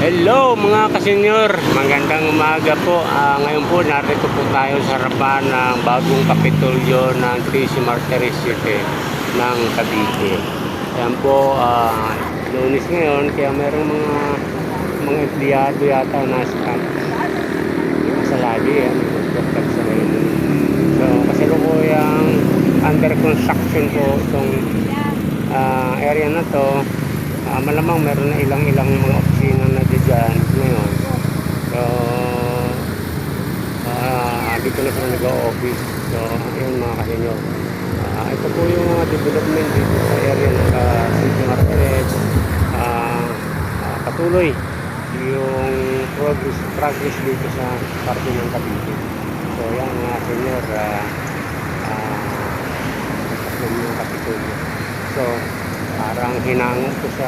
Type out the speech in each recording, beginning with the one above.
Hello mga kasenyor, magandang umaga po. Ngayon po narito po tayo sa harapan ng bagong kapitolyo ng Tracy Martires City ng Cavite. Ayan po, Lunes ngayon, kaya merong mga empleyado yata nasa lobby. So kasalukuyang under construction po itong area na to. Malamang meron na ilang mga opisina na dyan ngayon. So dito na sila nag-o-office. So ayun mga kasenyor, ito po yung mga development dito sa area ng City Martires. Patuloy yung progress dito sa parte ng Cavite. So yan mga kasenyor, yung kapitolyo. So parang hinango ko sa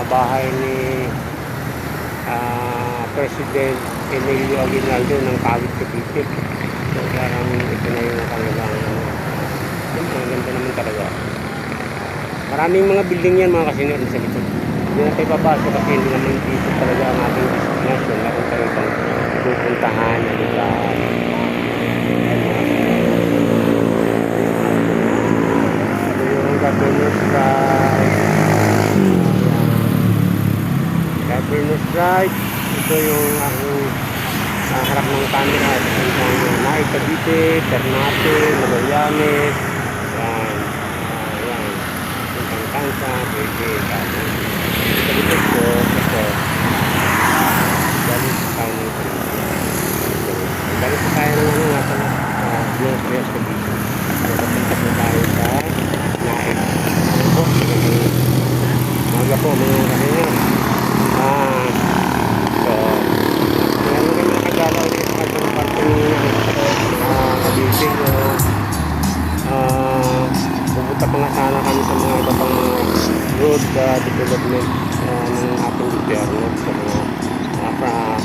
bahay ni President Emilio Aguinaldo ng Kawit Cavite. So parang ito na yung kanilang ang ganda naman talaga. Maraming mga building yan mga kasenyor sa likod. Hindi na tayo papasok kasi hindi naman dito talaga ang ating destination. Meron tayo itong pupuntahan na lugar. Governor's Drive. Ito yung aking harap ng camera. Yung Naik Cavite, Ternate, Magallanes. Yan. Yung Kansa, pwede. Ito po. Ito. Galit sa tayo ng Cavite. Galit sa tayo ng nasa North West Cavite. So, papunta po tayo sa Naik. Po, mga po, mga kasenyor. So, yan yung nakagala ulit sa kanyang parte Cavite. Pupunta pa nga sana kami sa mga iba pang mga road development ng ating gobyerno sa mga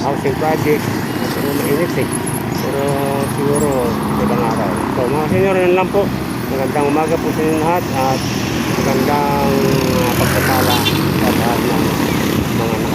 housing project. Pero mainit pero siguro ilang araw. So mga senyor, yun lang po. Magandang umaga po sa inyo lahat at magandang pagkasala sa lahat ng mga